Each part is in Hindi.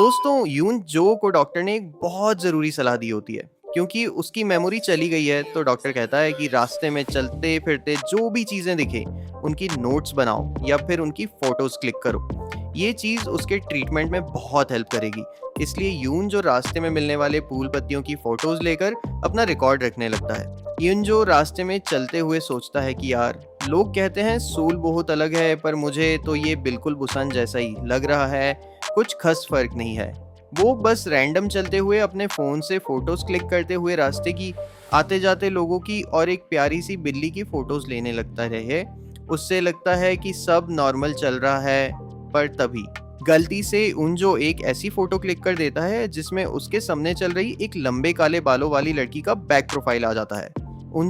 दोस्तों यून जो को डॉक्टर ने एक बहुत ज़रूरी सलाह दी होती है क्योंकि उसकी मेमोरी चली गई है। तो डॉक्टर कहता है कि रास्ते में चलते फिरते जो भी चीज़ें दिखे उनकी नोट्स बनाओ या फिर उनकी फ़ोटोज़ क्लिक करो। ये चीज़ उसके ट्रीटमेंट में बहुत हेल्प करेगी। इसलिए यून जो रास्ते में मिलने वाले फूल पत्तियों की फ़ोटोज़ लेकर अपना रिकॉर्ड रखने लगता है। यून जो रास्ते में चलते हुए सोचता है कि यार, लोग कहते हैं सोल बहुत अलग है पर मुझे तो ये बिल्कुल बुसान जैसा ही लग रहा है। कुछ खास फर्क नहीं है। वो बस रैंडम चलते हुए अपने फ़ोन से फ़ोटोज़ क्लिक करते हुए रास्ते की, आते जाते लोगों की और एक प्यारी सी बिल्ली की फ़ोटोज़ लेने लगता रहे। उससे लगता है कि सब नॉर्मल चल रहा है, पर तभी गलती से उन एक ऐसी फ़ोटो क्लिक कर देता है जिसमें उसके सामने चल रही एक लंबे काले बालों वाली लड़की का बैक प्रोफाइल आ जाता है।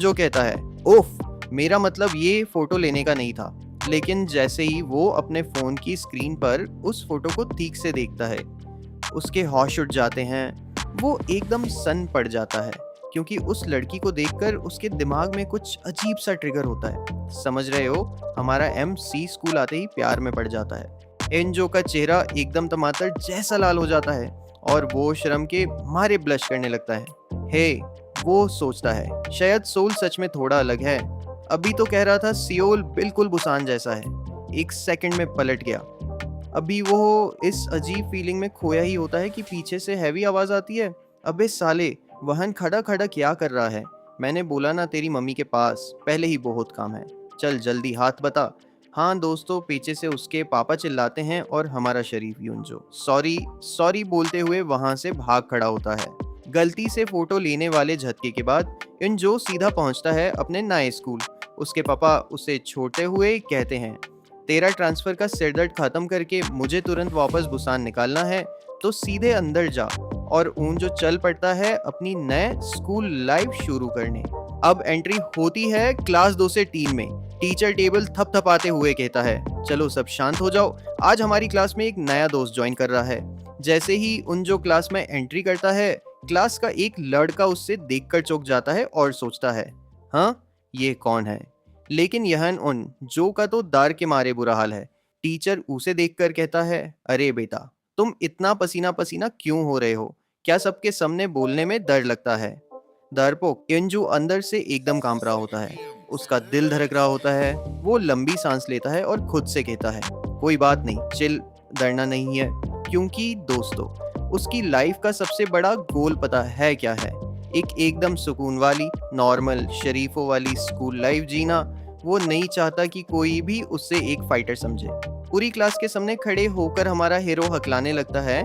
कहता है, ओफ! मेरा मतलब ये फ़ोटो लेने का नहीं था। लेकिन जैसे ही वो अपने फ़ोन की स्क्रीन पर उस फ़ोटो को ठीक से देखता है, उसके होश उड़ जाते हैं। वो एकदम सन्न पड़ जाता है क्योंकि उस लड़की को देखकर उसके दिमाग में कुछ अजीब सा ट्रिगर होता है। समझ रहे हो? हमारा एमसी स्कूल आते ही प्यार में पड़ जाता है। एनजो का चेहरा एकदम टमाटर जैसा लाल हो जाता है और वो शर्म के मारे ब्लश करने लगता है। हे, वो सोचता है, शायद सोल सच में थोड़ा अलग है। अभी तो कह रहा था सियोल बिल्कुल बुसान जैसा है। एक सेकंड में पलट गया। अभी वो इस अजीब फीलिंग में खोया ही होता है कि पीछे से हैवी आवाज आती है। अबे साले, वहन खड़ा खड़ा क्या कर रहा है? मैंने बोला ना तेरी मम्मी के पास पहले ही बहुत काम है। चल जल्दी हाथ बता। हाँ दोस्तों, पीछे से उसके पापा चिल्लाते हैं और हमारा शरीफ यूंजो सॉरी सॉरी बोलते हुए वहां से भाग खड़ा होता है। गलती से फोटो लेने वाले झटके के बाद यूंजो सीधा पहुंचता है अपने नए स्कूल। उसके पापा उसे छोड़ते हुए कहते हैं, तेरा ट्रांसफर का सिरदर्द खत्म करके मुझे तुरंत वापस बुसान निकालना है तो सीधे अंदर जा। और ऊन जो चल पड़ता है अपनी नए स्कूल लाइफ शुरू करने। अब एंट्री होती है क्लास 2 से 3 में। टीचर टेबल थपथपाते हुए कहता है, चलो सब शांत हो जाओ, आज हमारी क्लास में एक नया दोस्त ज्वाइन कर रहा है। जैसे ही उन जो क्लास में एंट्री करता है, क्लास का एक लड़का उससे देखकर चौंक जाता है और सोचता है, हाँ, ये कौन है? लेकिन यहन उन जो का तो डर के मारे बुरा हाल है। टीचर उसे देखकर कहता है, अरे बेटा, तुम इतना पसीना पसीना क्यों हो रहे हो? क्या सबके सामने बोलने में डर लगता है? डरपोक केंजू अंदर से एकदम कांप रहा होता है। उसका दिल धड़क रहा होता है। वो लंबी सांस लेता है और खुद से कहता है, कोई बात नहीं, चिल, डरना नहीं है। क्योंकि दोस्तों, उसकी लाइफ का सबसे बड़ा गोल पता है क्या है? एक एकदम सुकून वाली, नॉर्मल, शरीफों वाली स्कूल लाइफ जीना। वो नहीं चाहता कि कोई भी उससे एक फाइटर समझे। पूरी क्लास के सामने खड़े होकर हमारा हीरो हकलाने लगता है,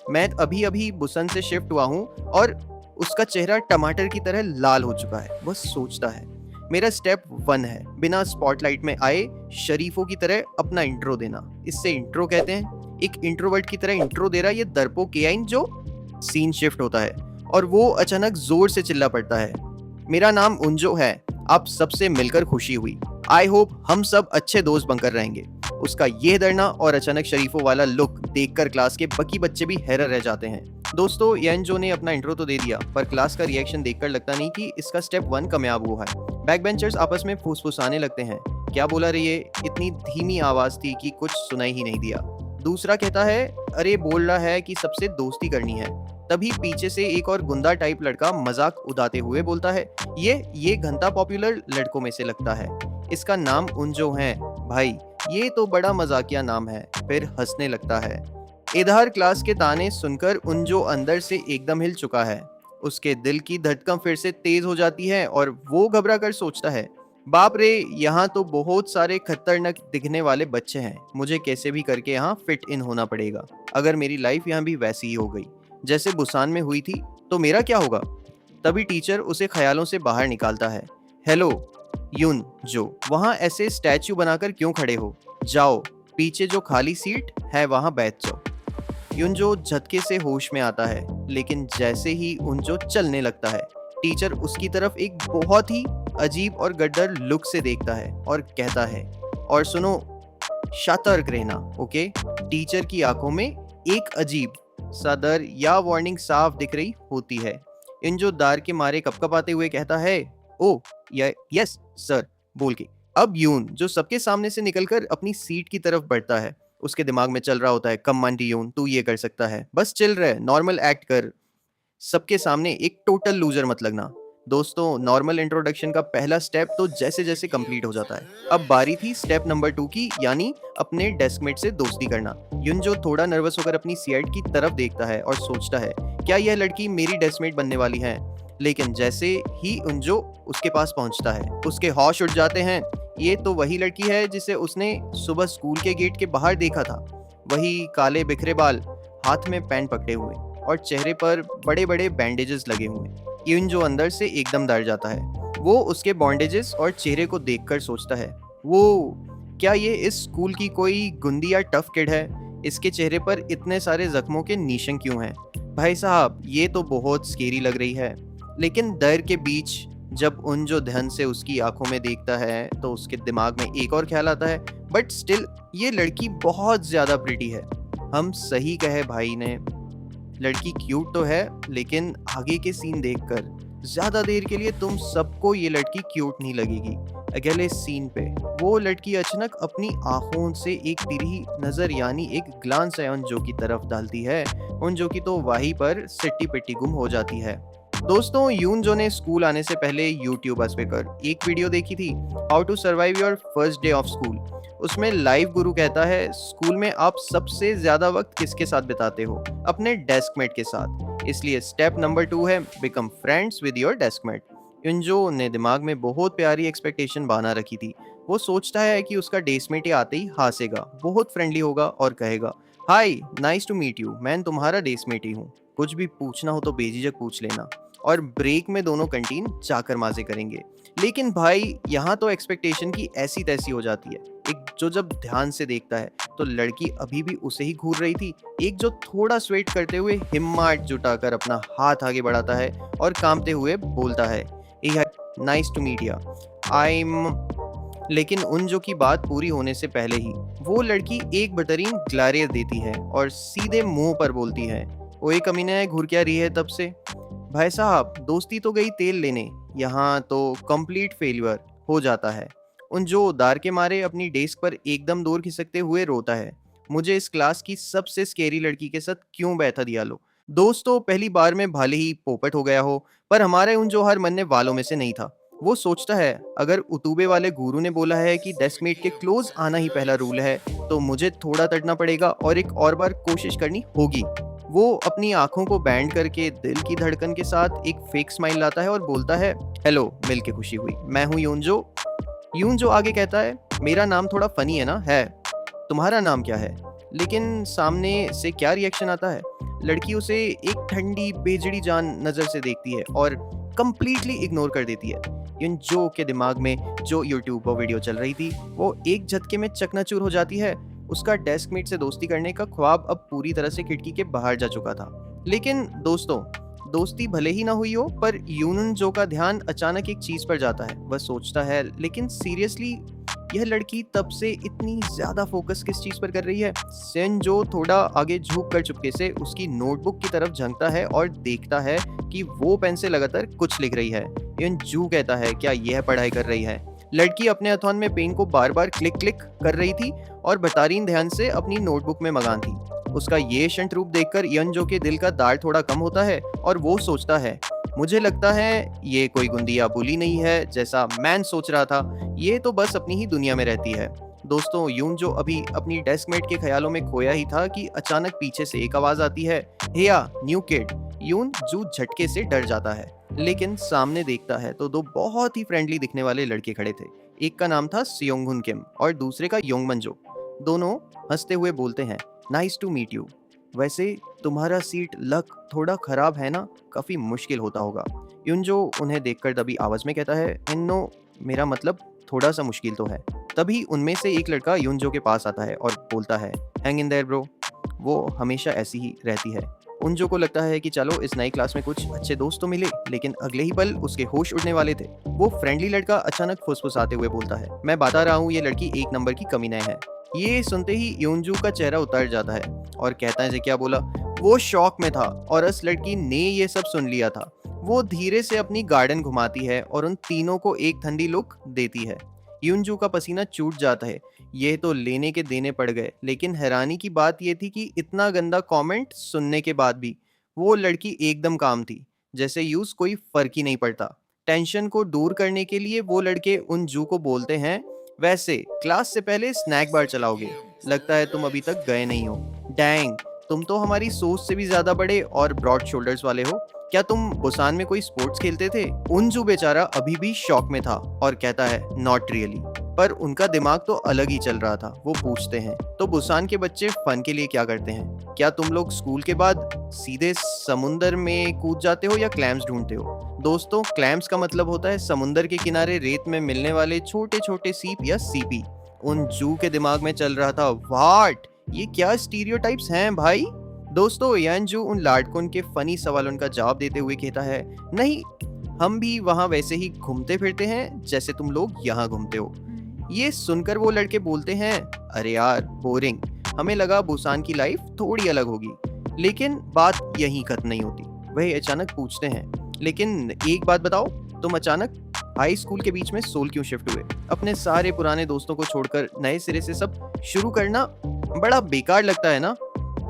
मैं अभी अभी बुसन से शिफ्ट हुआ हूँ। और उसका चेहरा टमाटर की तरह लाल हो चुका है। वह सोचता है, मेरा स्टेप 1 है बिना स्पॉटलाइट में आए शरीफों की तरह अपना इंट्रो देना। इससे इंट्रो कहते हैं। एक इंट्रोवर्ट की तरह इंट्रो दे रहा है ये डरपोक केआइन जो। सीन शिफ्ट होता है और वो अचानक जोर से चिल्ला पड़ता है, मेरा नाम उंजो है, आप सबसे मिलकर खुशी हुई। आई होप हम सब अच्छे दोस्त बनकर रहेंगे। उसका यह डरना और अचानक शरीफों वाला लुक देखकर क्लास के बाकी बच्चे भी हैरान रह जाते हैं। दोस्तों, येंजो ने अपना इंट्रो तो दे दिया, पर क्लास का रिएक्शन देखकर लगता नहीं कि इसका स्टेप 1 कामयाब हुआ है। बैक बेंचर्स आपस में फुसफुसाने लगते हैं, क्या बोला रे ये? इतनी धीमी आवाज थी कि कुछ सुनाई ही नहीं दिया। दूसरा कहता है, अरे बोल रहा है कि सबसे दोस्ती करनी है। तभी पीछे से एक और गुंडा टाइप लड़का मजाक उड़ाते हुए बोलता है, ये घंटा पॉपुलर लड़कों में से लगता है, इसका नाम उंजो है। भाई, ये तो बड़ा मजाकिया नाम है। फिर हंसने लगता है। इधर क्लास के ताने सुनकर उंजो अंदर से एकदम हिल चुका है। उसके दिल की धड़कन फिर से तेज हो जाती है और वो घबरा कर सोचता है, बाप रे, यहाँ तो बहुत सारे खतरनाक दिखने वाले बच्चे हैं। मुझे कैसे भी करके यहाँ फिट इन होना पड़ेगा। अगर मेरी लाइफ यहाँ भी वैसी ही हो गई जैसे बुसान में हुई थी तो मेरा क्या होगा? तभी टीचर उसे ख्यालों से बाहर निकालता है। हेलो यून जो, वहाँ ऐसे स्टैचू बनाकर क्यों खड़े हो? जाओ, पीछे जो खाली सीट है वहाँ बैठ जाओ। यूनजो झटके से होश में आता है, लेकिन जैसे ही उनजो चलने लगता है, टीचर उसकी तरफ एक बहुत ही अजीब और गड्ढर लुक से देखता है और कहता है, और सुनो, सतर्क रहना, ओके? टीचर की आंखों में एक अजीब सा डर या वार्निंग साफ दिख रही होती है। इंजो दार के मारे कपकपाते हुए कहता है, ओ यस सर, बोल के। अब यून जो सबके सामने से निकलकर अपनी सीट की तरफ बढ़ता है उसके दिमाग में चल रहा होता है, कम आंटी यून, तू ये कर सकता है, बस चिल रहे, नॉर्मल एक्ट कर, सबके सामने एक टोटल लूजर मत लगना। दोस्तों, नॉर्मल इंट्रोडक्शन का पहला स्टेप तो जैसे जैसे कंप्लीट हो जाता है। अब बारी थी स्टेप नंबर 2 की, यानी अपने डेस्कमेट से दोस्ती करना। युनजो थोड़ा नर्वस होकर अपनी सीट की तरफ देखता है और सोचता है, क्या यह लड़की मेरी डेस्कमेट बनने वाली है? लेकिन जैसे ही उनजो उसके पास पहुंचता है, उसके होश उड़ जाते हैं। ये तो वही लड़की है जिसे उसने सुबह स्कूल के गेट के बाहर देखा था। वही काले बिखरे बाल, हाथ में पेन पकड़े हुए और चेहरे पर बड़े बड़े बैंडेजेस लगे हुए। युनजो अंदर से एकदम डर जाता है। वो उसके बैंडेजेस और चेहरे को देखकर सोचता है, वो क्या ये इस स्कूल की कोई गुंदी या टफ किड है? इसके चेहरे पर इतने सारे जख्मों के निशान क्यों हैं? भाई साहब, ये तो बहुत स्केरी लग रही है। लेकिन डर के बीच जब उनजो ध्यान से उसकी आंखों में देखता है तो उसके दिमाग में एक और ख्याल आता है, बट स्टिल ये लड़की बहुत ज्यादा प्रिटी है। हम सही कहे भाई ने, लड़की क्यूट तो है, लेकिन आगे के सीन देखकर ज्यादा देर के लिए तुम सबको ये लड़की क्यूट नहीं लगेगी। अगले सीन पे वो लड़की अचानक अपनी आंखों से एक तिरही नजर यानी एक ग्लांस है उनजो की तरफ डालती है। उनजो की तो वहीं पर सिट्टी पिट्टी गुम हो जाती है। दोस्तों, यूनजो ने स्कूल आने से पहले यूट्यूबर्स पे कर एक वीडियो देखी थी, how to survive your first day of school. उसमें लाइव गुरु कहता है, स्कूल में आप सबसे ज्यादा वक्त किसके साथ बिताते हो? अपने डेस्कमेट के साथ। इसलिए स्टेप नंबर 2 है, बिकम फ्रेंड्स विद योर डेस्कमेट। युनजो ने दिमाग में बहुत प्यारी एक्सपेक्टेशन बना रखी थी। वो सोचता है कि उसका डेस्कमेट आते ही हंसेगा, बहुत फ्रेंडली होगा और कहेगा, हाय, नाइस टू मीट यू, मैं तुम्हारा डेस्कमेट ही हूँ, कुछ भी पूछना हो तो बेझिझक पूछ लेना। और ब्रेक में दोनों कैंटीन जाकर मजे करेंगे। लेकिन भाई, यहाँ तो एक्सपेक्टेशन की ऐसी तैसी हो जाती है। एक जो जब ध्यान से देखता है तो लड़की अभी भी उसे ही घूर रही थी। एक जो थोड़ा स्वेट करते हुए हिम्मत जुटाकर अपना हाथ आगे बढ़ाता है और कांपते हुए बोलता है, nice to meet you, I am. लेकिन उनजो की बात पूरी होने से पहले ही वो लड़की एक बेहतरीन ग्लारेर देती है और सीधे मुंह पर बोलती है, ओए कमीने, घूर क्या रही है तब से? भाई साहब, दोस्ती तो गई तेल लेने, यहाँ तो कंप्लीट फेलियर हो जाता है। उनजो दार के मारे अपनी डेस्क पर एकदम दूर खिसकते हुए रोता है, मुझे इस क्लास की सबसे स्केरी लड़की के साथ क्यों बैठा दिया लो। दोस्तों, पहली बार में भले ही पोपट हो गया हो, पर हमारे उनजो हर मनने वालों में से नहीं था। वो सोचता है, अगर उतूबे वाले गुरु ने बोला है कि डेस्कमेट के क्लोज आना ही पहला रूल है, तो मुझे थोड़ा तड़ना पड़ेगा और एक और बार कोशिश करनी होगी। वो अपनी आंखों को बैंड करके दिल की धड़कन के साथ एक फेक स्माइल लाता है और बोलता है, हेलो, मिल के खुशी हुई, मैं हूँ यूनजो। यूनजो आगे कहता है, मेरा नाम थोड़ा फनी है ना? है, तुम्हारा नाम क्या है? लेकिन सामने से क्या रिएक्शन आता है? लड़की उसे एक ठंडी बेजड़ी जान नजर से देखती है और कंप्लीटली इग्नोर कर देती है। यूनजो के दिमाग में जो यूट्यूब पर वीडियो चल रही थी वो एक झटके में चकनाचूर हो जाती है। उसका डेस्कमेट से दोस्ती करने का ख्वाब अब पूरी तरह से खिड़की के बाहर जा चुका था। लेकिन दोस्तों, दोस्ती भले ही ना हुई हो, पर यूनजो का ध्यान अचानक एक चीज पर जाता है। वह सोचता है, लेकिन सीरियसली यह लड़की तब से इतनी ज्यादा फोकस किस चीज पर कर रही है? सेनजो थोड़ा आगे झुक कर चुपके से उसकी नोटबुक की तरफ झांकता है और देखता है कि वो पेन से लगातार कुछ लिख रही है। युनजू कहता है, क्या यह पढ़ाई कर रही है? लड़की अपने हथौन में पेन को बार बार क्लिक क्लिक कर रही थी और बेहतरीन ध्यान से अपनी नोटबुक में मगन थी। उसका ये शंट रूप देखकर युनजो के दिल का दार थोड़ा कम होता है और वो सोचता है, मुझे लगता है ये कोई गुंदिया बुली नहीं है जैसा मैं सोच रहा था, ये तो बस अपनी ही दुनिया में रहती है। दोस्तों, यूनजो अभी अपनी डेस्कमेट के ख्यालों में खोया ही था कि अचानक पीछे से एक आवाज आती है, हेया न्यू किड। यूनजू झटके से डर जाता है, लेकिन सामने देखता है तो दो बहुत ही फ्रेंडली दिखने वाले लड़के खड़े थे। एक का नाम था सियोंगहुन किम और दूसरे का योंगमनजो। दोनों हंसते हुए बोलते हैं, नाइस टू मीट यू। वैसे तुम्हारा सीट लक थोड़ा खराब है ना, काफी मुश्किल होता होगा। युनजो उन्हें देखकर दबी आवाज में कहता है, इन्नो, मेरा मतलब थोड़ा सा मुश्किल तो है। तभी उनमें से एक लड़का युनजो के पास आता है और बोलता है, हैंग इन देयर ब्रो। वो हमेशा ऐसी ही रहती है। उनजो को लगता है कि चलो इस नई क्लास में कुछ अच्छे दोस्त तो मिले, लेकिन अगले ही पल उसके होश उड़ने वाले थे। वो फ्रेंडली लड़का अचानक फुसफुसाते हुए बोलता है, मैं बता रहा हूँ, ये लड़की एक नंबर की कमीना है। ये सुनते ही युनजू का चेहरा उतर जाता है और कहता है, क्या बोला? वो शॉक में था और उस लड़की ने ये सब सुन लिया था। वो धीरे से अपनी गार्डन घुमाती है और उन तीनों को एक ठंडी लुक देती है। यूनजू का पसीना छूट जाता है। ये तो लेने के देने पड़ गए, लेकिन हैरानी की बात ये थी कि इतना गंदा कमेंट सुनने के बाद भी वो लड़की एकदम काम थी, जैसे यूज कोई फर्क ही नहीं पड़ता। टेंशन को दूर करने के लिए वो लड़के उन जू को बोलते हैं, वैसे क्लास से पहले स्नैक बार चलाओगे, लगता है तुम अभी तक गए नहीं हो। डैंग, तुम तो हमारी सोच से भी ज्यादा बड़े और ब्रॉड शोल्डर्स वाले हो। क्या तुम बुसान में कोई स्पोर्ट्स खेलते थे? उनजू बेचारा अभी भी शॉक में था और कहता है, नॉट रियली। पर उनका दिमाग तो अलग ही चल रहा था। वो पूछते हैं, तो बुसान के बच्चे फन के लिए क्या करते हैं? क्या तुम लोग स्कूल के बाद सीधे समुंदर में कूद जाते हो या क्लैम्स ढूंढते हो? दोस्तों, क्लैम्स का मतलब होता है समुंदर के किनारे रेत में मिलने वाले छोटे छोटे सीप या सीपी। उन जू के दिमाग में चल रहा था, व्हाट, ये क्या स्टीरियोटाइप्स हैं भाई? दोस्तों, यानजू उन लाडकों के फनी सवालों का जवाब देते हुए कहता है, नहीं, हम भी वहाँ वैसे ही घूमते फिरते हैं जैसे तुम लोग यहाँ घूमते हो। ये सुनकर वो लड़के बोलते हैं, अरे यार बोरिंग, हमें लगा बुसान की लाइफ थोड़ी अलग होगी। लेकिन बात यहीं खत्म नहीं होती। वह अचानक पूछते हैं, लेकिन एक बात बताओ, तुम अचानक हाई स्कूल के बीच में सोल क्यों शिफ्ट हुए? अपने सारे पुराने दोस्तों को छोड़कर नए सिरे से सब शुरू करना बड़ा बेकार लगता है ना?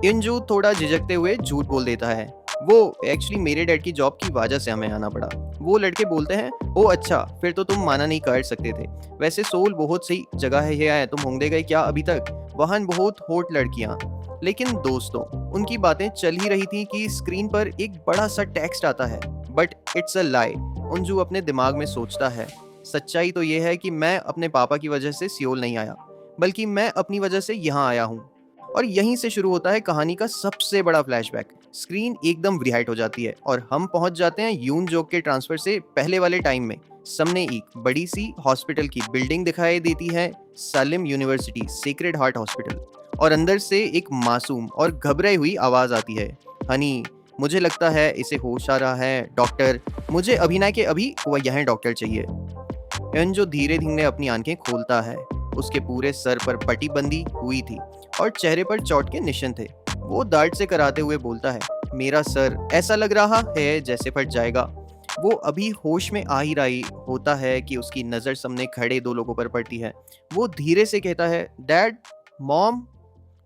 इंजू थोड़ा झिझकते हुए झूठ बोल देता है, वो एक्चुअली मेरे डैड की जॉब की वजह से हमें आना पड़ा। वो लड़के बोलते हैं, ओ अच्छा, फिर तो तुम माना नहीं कर सकते थे। वैसे सोल बहुत सही जगह है, ये है, तुम होंगे गए क्या अभी तक? वहां बहुत हॉट लड़कियां। लेकिन दोस्तों, उनकी बातें चल ही रही थी कि स्क्रीन पर एक बड़ा सा टेक्स्ट आता है, बट इट्स अ लाई। उंजू अपने दिमाग में सोचता है, सच्चाई तो ये है कि मैं अपने पापा की वजह से सियोल नहीं आया, बल्कि मैं अपनी वजह से यहाँ आया हूँ। और यहीं से शुरू होता है कहानी का सबसे बड़ा फ्लैशबैक। स्क्रीन एकदम रिहाइट हो जाती है और हम पहुंच जाते हैं यूनजोक के ट्रांसफर से पहले वाले टाइम में। सामने एक बड़ी सी हॉस्पिटल की बिल्डिंग दिखाई देती है, सालिम यूनिवर्सिटी सेक्रेड हार्ट हॉस्पिटल। और अंदर से एक मासूम और घबराई हुई आवाज आती है, हनी, मुझे लगता है इसे होश आ रहा है। डॉक्टर, मुझे अभिनय के अभी वह यहाँ डॉक्टर चाहिए। जो धीरे धीरे अपनी आंखें खोलता है। उसके पूरे सर पर पट्टी बंधी हुई थी और चेहरे पर चोट के निशान थे। वो दाढ़ से कराते हुए बोलता है, मेरा सर ऐसा लग रहा है जैसे फट जाएगा। वो अभी होश में आ ही रही होता है कि उसकी नज़र सामने खड़े दो लोगों पर पड़ती है। वो धीरे से कहता है, डैड, मॉम।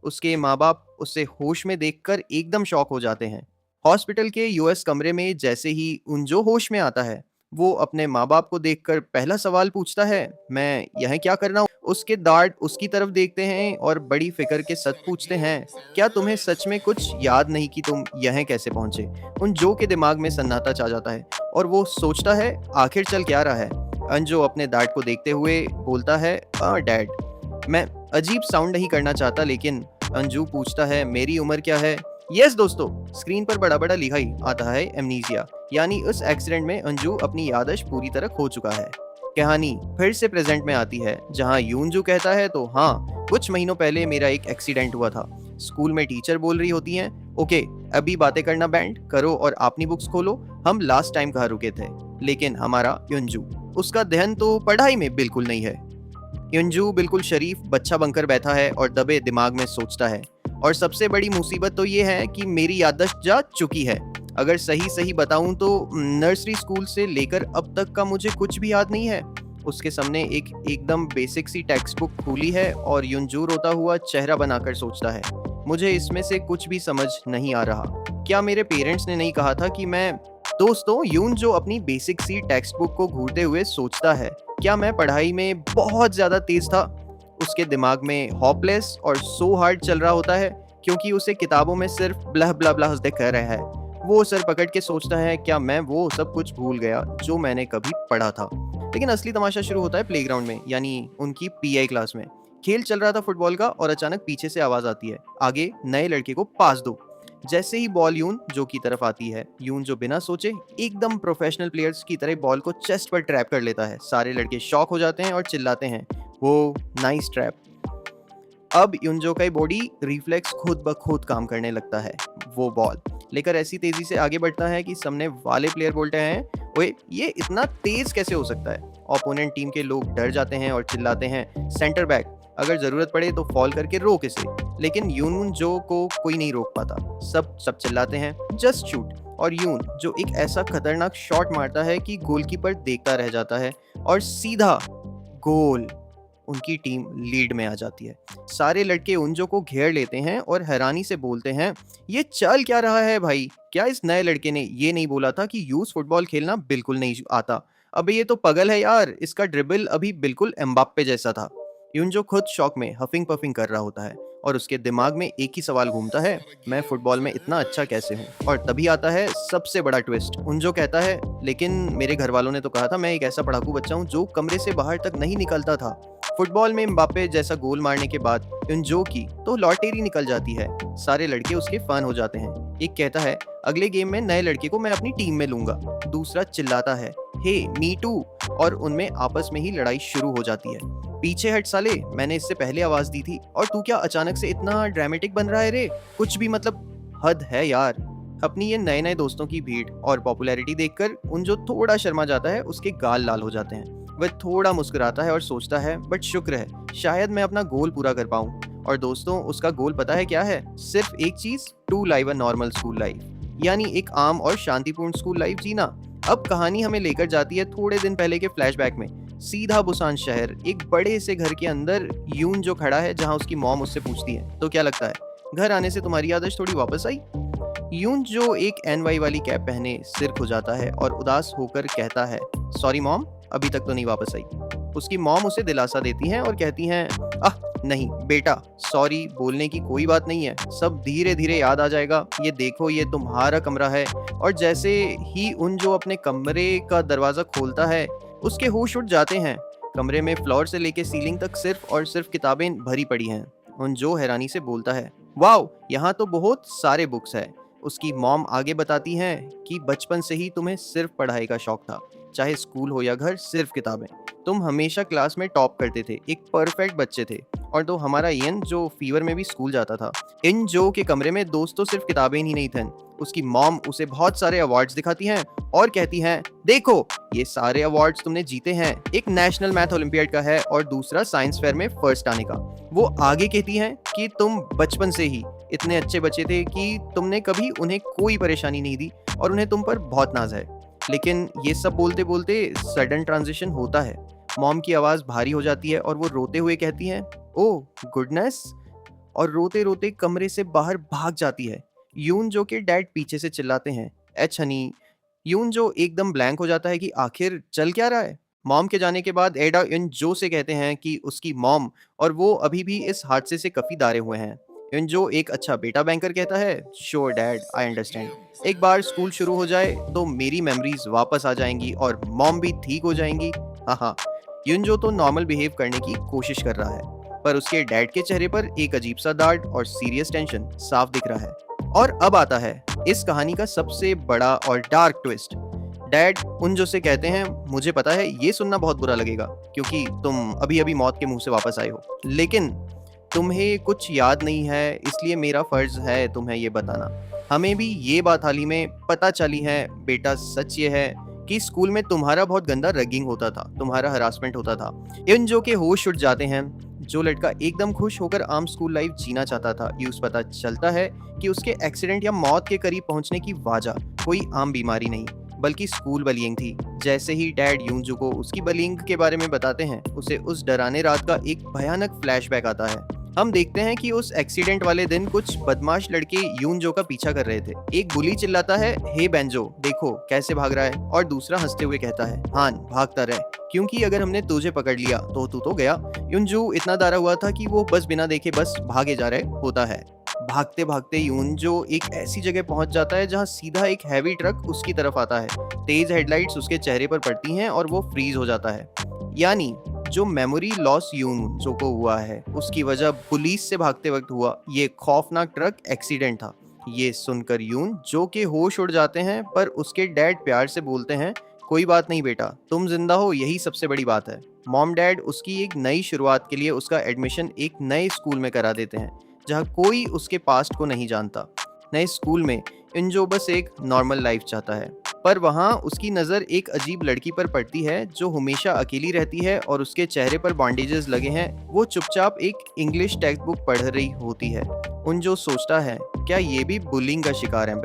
उसके माँ बाप उसे होश में देखकर एकदम शॉक हो जाते हैं। हॉस्पिटल के यूएस कमरे में जैसे ही उनजो होश में आता है, वो अपने माँ बाप को देखकर पहला सवाल पूछता है, मैं यह क्या कर रहा हूँ? उसके दाढ़ उसकी तरफ देखते हैं और बड़ी फिक्र के साथ पूछते हैं, क्या तुम्हें सच में कुछ याद नहीं कि तुम यह कैसे पहुंचे? उनजो के दिमाग में सन्नाटा छा जाता है और वो सोचता है, आखिर चल क्या रहा है? अंजो अपने दाढ़ को देखते हुए बोलता है, डैड, मैं अजीब साउंड नहीं करना चाहता, लेकिन अंजू पूछता है, मेरी उम्र क्या है? यस दोस्तों, स्क्रीन पर बड़ा बड़ा लिखा ही आता है, एमनीजिया, यानी उस एक्सीडेंट में अंजू अपनी याददाश्त पूरी तरह खो चुका है। कहानी फिर से प्रेजेंट में आती है, जहां यूनजू कहता है, तो हाँ, कुछ महीनों पहले मेरा एक एक्सीडेंट हुआ था। स्कूल में टीचर बोल रही होती हैं, ओके, अभी बातें करना बैंड करो और अपनी बुक्स खोलो, हम लास्ट टाइम कहाँ रुके थे। लेकिन हमारा यूनजू, उसका ध्यान तो पढ़ाई में बिल्कुल नहीं है। यूनजू बिल्कुल शरीफ बच्चा बनकर बैठा है और दबे दिमाग में सोचता है, और सबसे बड़ी मुसीबत तो ये है कि मेरी याददाश्त जा चुकी है। अगर सही सही बताऊं तो नर्सरी स्कूल से लेकर अब तक का मुझे कुछ भी याद नहीं है। उसके सामने एक एकदम बेसिक सी टेक्स्ट बुक खुली है और यूनजू रोता हुआ चेहरा बनाकर सोचता है, मुझे इसमें से कुछ भी समझ नहीं आ रहा। क्या मेरे पेरेंट्स ने नहीं कहा था कि मैं... दोस्तों, यूनजू अपनी बेसिक सी टेक्स्ट बुक को घूरते हुए सोचता है, क्या मैं पढ़ाई में बहुत ज्यादा तेज था? उसके दिमाग में होपलेस और सो हार्ड चल रहा होता है, क्योंकि उसे किताबों में सिर्फ ब्लह ब्लह ब्लह दिख रहा है। वो सर पकड़ के सोचता है, क्या मैं वो सब कुछ भूल गया जो मैंने कभी पढ़ा था? लेकिन असली तमाशा शुरू होता है प्लेग्राउंड में, यानी उनकी पीआई क्लास में। खेल चल रहा था फुटबॉल का और अचानक पीछे से आवाज आती है, आगे नए लड़के को पास दो। जैसे ही बॉल यून जो की तरफ आती है, यून जो बिना सोचे एकदम प्रोफेशनल प्लेयर्स की तरह बॉल को चेस्ट पर ट्रैप कर लेता है। सारे लड़के शॉक हो जाते हैं और चिल्लाते हैं, वो नाइस ट्रैप। अब यूनजो का बॉडी रिफ्लेक्स खुद ब खुद काम करने लगता है। वो बॉल लेकर ऐसी तेजी से आगे बढ़ता है कि सामने वाले प्लेयर बोलते हैं, ओए, ये इतना तेज कैसे हो सकता है? ओपोनेंट टीम के लोग डर जाते हैं और चिल्लाते हैं, सेंटर बैक, अगर जरूरत पड़े तो फॉल करके रोक इसे। लेकिन यून जो को कोई नहीं रोक पाता। सब चिल्लाते हैं, जस्ट शूट। और यून जो एक ऐसा खतरनाक शॉट मारता है कि गोलकीपर देखता रह जाता है और सीधा गोल! उनकी टीम लीड में आ जाती है। सारे लड़के उनजो को घेर लेते हैं और हैरानी से बोलते हैं, ये चल क्या रहा है भाई? क्या इस नए लड़के ने ये नहीं बोला था कि यूथ फुटबॉल खेलना बिल्कुल नहीं आता? अबे ये तो पागल है यार, इसका ड्रिबल अभी बिल्कुल एम्बाप्पे जैसा था। यूनजो खुद शॉक में हफिंग पफिंग कर रहा होता है और उसके दिमाग में एक ही सवाल घूमता है, मैं फुटबॉल में इतना अच्छा कैसे हूँ? और तभी आता है सबसे बड़ा ट्विस्ट। उनजो कहता है, लेकिन मेरे घर वालों ने तो कहा था मैं एक ऐसा पढ़ाकू बच्चा हूँ जो कमरे से बाहर तक नहीं निकलता था। फुटबॉल में एम्बाप्पे जैसा गोल मारने के बाद युनजो की तो लॉटरी निकल जाती है। सारे लड़के उसके फैन हो जाते हैं। एक कहता है, अगले गेम में नए लड़के को मैं अपनी टीम में लूंगा। दूसरा चिल्लाता है, हे मी टू, और उनमें आपस में ही लड़ाई शुरू हो जाती है। पीछे हट साले, मैंने इससे पहले आवाज दी थी और तू क्या अचानक से इतना ड्रामेटिक बन रहा है रे? कुछ भी मतलब हद है यार। अपनी ये नए नए दोस्तों की भीड़ और पॉपुलैरिटी देखकर उनजो थोड़ा शर्मा जाता है, उसके गाल लाल हो जाते हैं। वह थोड़ा मुस्कुराता है और सोचता है, बट शुक्र है शायद मैं अपना गोल पूरा कर पाऊं। और दोस्तों, उसका गोल पता है क्या है? सिर्फ एक चीज, to live a normal school life, यानी एक आम और शांतिपूर्ण स्कूल लाइफ जीना। अब कहानी हमें लेकर जाती है थोड़े दिन पहले के फ्लैशबैक में, सीधा बुसान शहर, एक बड़े से घर के अंदर यून जो खड़ा है, जहां उसकी मॉम उससे पूछती है, तो क्या लगता है घर आने से तुम्हारी आदत थोड़ी वापस आई? यून जो एक एनवाई वाली कैप पहने सिर खुजाता है और उदास होकर कहता है, सॉरी मॉम, अभी तक तो नहीं वापस आई। उसकी मॉम उसे दिलासा देती हैं और कहती हैं, आह नहीं बेटा, सॉरी बोलने की कोई बात नहीं है, सब धीरे धीरे याद आ जाएगा। ये देखो, ये तुम्हारा कमरा है। और जैसे ही उन जो अपने कमरे का दरवाजा खोलता है, उसके होश उड़ जाते हैं। कमरे में फ्लोर से लेके सीलिंग तक सिर्फ और सिर्फ किताबें भरी पड़ी हैं। उन जो हैरानी से बोलता है, वाओ, यहाँ तो बहुत सारे बुक्स है। उसकी मॉम आगे बताती हैं कि बचपन से ही तुम्हें सिर्फ पढ़ाई का शौक था, चाहे स्कूल हो या घर, सिर्फ किताबें। तुम हमेशा क्लास में टॉप करते थे, एक परफेक्ट बच्चे थे। और तो हमारा इयन जो फीवर में भी स्कूल जाता था। इन जो के कमरे में दोस्त तो सिर्फ किताबें ही नहीं थे। उसकी मॉम उसे बहुत सारे अवार्ड्स दिखाती हैं और कहती हैं, देखो ये सारे अवार्ड्स तुमने जीते हैं, एक नेशनल मैथ ओलंपियाड का है और दूसरा साइंस फेयर में फर्स्ट आने का। वो आगे कहती हैं कि तुम बचपन से ही इतने अच्छे बच्चे थे कि तुमने कभी उन्हें कोई परेशानी नहीं दी और उन्हें तुम पर बहुत नाज है। लेकिन ये सब बोलते बोलते सडन ट्रांजिशन होता है। मॉम की आवाज़ भारी हो जाती है और वो रोते हुए कहती हैं, ओह गुडनेस, और रोते रोते कमरे से बाहर भाग जाती है। यून जो के डैड पीछे से चिल्लाते हैं, एच हनी। यून जो एकदम ब्लैंक हो जाता है कि आखिर चल क्या रहा है। मॉम के जाने के बाद एडा इन जो से कहते हैं कि उसकी मॉम और वो अभी भी इस हादसे से काफ़ी दारे हुए हैं। इन जो एक अच्छा बेटा बैंकर कहता है, श्योर डैड, आई अंडरस्टैंड। एक बार स्कूल शुरू हो जाए तो मेरी मेमोरीज वापस आ जाएंगी और मॉम भी ठीक हो जाएंगी। हाँ हाँ। युनजो तो नॉर्मल बिहेव करने की कोशिश कर रहा है, पर उसके डैड के चेहरे पर एक अजीब सा डार्ट और सीरियस टेंशन साफ दिख रहा है। और अब आता है इस कहानी का सबसे बड़ा और डार्क ट्विस्ट। डैड उनजो से कहते हैं, मुझे पता है ये सुनना बहुत बुरा लगेगा क्योंकि तुम अभी अभी मौत के मुंह से वापस आए हो, लेकिन तुम्हें कुछ याद नहीं है, इसलिए मेरा फर्ज है तुम्हें ये बताना। हमें भी ये बात हाल ही में पता चली है बेटा। सच ये है कि स्कूल में तुम्हारा बहुत गंदा रैगिंग होता था, तुम्हारा हरासमेंट होता था। इन जो के होश उड़ जाते हैं। जो लड़का एकदम खुश होकर आम स्कूल लाइफ जीना चाहता था, यूज पता चलता है कि उसके एक्सीडेंट या मौत के करीब पहुंचने की वजह कोई आम बीमारी नहीं बल्कि स्कूल बलिंग थी। जैसे ही डैड यूनजो को उसकी बलिंग के बारे में बताते हैं, उसे उस डराने रात का एक भयानक फ्लैशबैक आता है। हम देखते हैं कि उस एक्सीडेंट वाले दिन कुछ बदमाश लड़के यूनजो का पीछा कर रहे थे। एक बुली चिल्लाता है, हे बेंजो देखो कैसे भाग रहा है, और दूसरा हंसते हुए कहता है, हान भागता रहे, क्योंकि अगर हमने तुझे पकड़ लिया तो तू तो गया। यूनजो इतना डरा हुआ था कि वो बस बिना देखे बस भागे जा रहे होता है। भागते भागते यूनजो एक ऐसी जगह पहुंच जाता है जहां सीधा एक हैवी ट्रक उसकी तरफ आता है। तेज हेडलाइट्स उसके चेहरे पर पड़ती हैं और वो फ्रीज हो जाता है। यानी जो मेमोरी लॉस यूनजो को हुआ है उसकी वजह पुलिस से भागते वक्त हुआ ये खौफनाक ट्रक एक्सीडेंट था। ये सुनकर यूनजो के होश उड़ जाते हैं, पर उसके डैड प्यार से बोलते हैं, कोई बात नहीं बेटा, तुम जिंदा हो, यही सबसे बड़ी बात है। मॉम डैड उसकी एक नई शुरुआत के लिए उसका एडमिशन एक नए स्कूल में करा देते हैं जहाँ कोई उसके पास्ट को नहीं जानता। नए स्कूल में इंजो बस एक नॉर्मल लाइफ चाहता है, पर वहाँ उसकी नज़र एक अजीब लड़की पर पड़ती है जो हमेशा अकेली रहती है और उसके चेहरे पर बैंडेजेस लगे हैं। वो चुपचाप एक इंग्लिश टेक्स्ट बुक पढ़ रही होती है। उनजो सोचता है, क्या ये भी बुलिंग का शिकार है?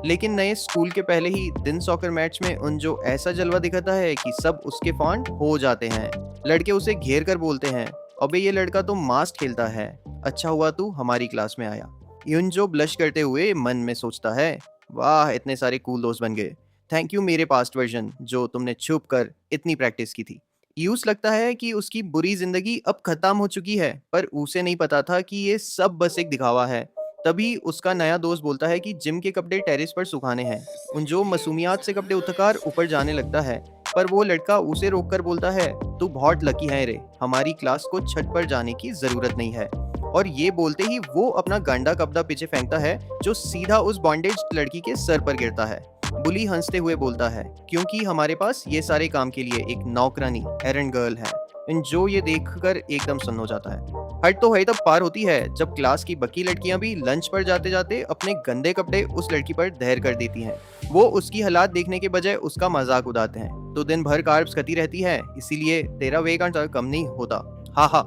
लेकिन नए स्कूल के पहले ही दिन सॉकर मैच में उनजो ऐसा जलवा दिखाता है कि सब उसके फॉन्ट हो जाते हैं। लड़के उसे घेर कर बोलते हैं, अबे ये लड़का तो मास्ट खेलता है, अच्छा हुआ तू हमारी क्लास में आया। युनजो ब्लश करते हुए मन में सोचता है, वाह इतने सारे कूल दोस्त बन गए, थैंक यू मेरे पास्ट वर्जन जो तुमने छुप कर इतनी प्रैक्टिस की थी। यूस लगता है कि उसकी बुरी जिंदगी अब खत्म हो चुकी है, पर उसे नहीं पता था कि ये सब बस एक दिखावा है। तभी उसका नया दोस्त बोलता है कि जिम के कपड़े टेरेस पर सुखाने हैं। उन जो मासूमियात से कपड़े उतार ऊपर जाने लगता है, पर वो लड़का उसे रोककर बोलता है, तू बहुत लकी है रे, हमारी क्लास को छत पर जाने की जरूरत नहीं है। और ये बोलते ही वो अपना गंदा कपड़ा पीछे फेंकता है जो सीधा उस बॉन्डेज लड़की के सर पर गिरता है। बुली हंसते हुए बोलता है, क्योंकि हमारे पास ये सारे काम के लिए एक नौकरानी एरंड गर्ल है। जो ये देखकर एकदम सुन्न हो जाता है। हट तो है तब पार होती है जब क्लास की बाकी लड़कियां भी लंच पर जाते जाते अपने गंदे कपड़े उस लड़की पर ढेर कर देती हैं। वो उसकी हालात देखने के बजाय उसका मजाक उड़ाते हैं। तो दिन भर कार्ब्स खाती रहती है, इसीलिए तेरा वेट कम नहीं होता। हा हा।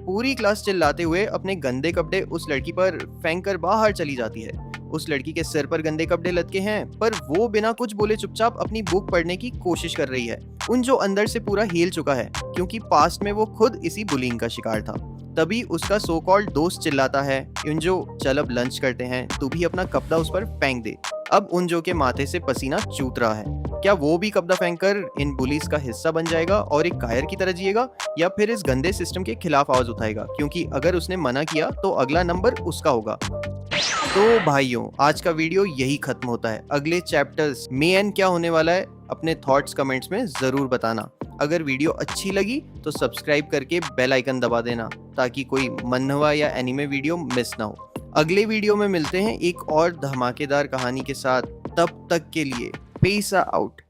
पूरी क्लास चिल्लाते हुए अपने गंदे कपड़े उस लड़की पर फेंक कर बाहर चली जाती है। उस लड़की के सिर पर गंदे कपड़े लटके हैं, पर वो बिना कुछ बोले चुपचाप अपनी बुक पढ़ने की कोशिश कर रही है। उन जो अंदर से पूरा हिल चुका है, क्योंकि पास्ट में वो खुद इसी बुलिंग का शिकार था। तभी उसका सो कॉल्ड दोस्त चिल्लाता है, उनजो चल अब लंच करते हैं, तू भी अपना कपड़ा उस पर फेंक दे। अब उनजो के माथे से पसीना चूत रहा है। क्या वो भी कपड़ा फेंककर इन बुलीज का हिस्सा बन जाएगा और एक कायर की तरह जिएगा, या फिर इस गंदे सिस्टम के खिलाफ आवाज उठाएगा, क्योंकि अगर उसने मना किया तो अगला नंबर उसका होगा। तो भाइयों, आज का वीडियो यही खत्म होता है। अगले चैप्टर्स में एंड क्या होने वाला है, अपने थॉट्स कमेंट्स में जरूर बताना। अगर वीडियो अच्छी लगी तो सब्सक्राइब करके बेल आइकन दबा देना, ताकि कोई मनहवा या एनिमे वीडियो मिस ना हो। अगले वीडियो में मिलते हैं एक और धमाकेदार कहानी के साथ। तब तक के लिए पीस आउट।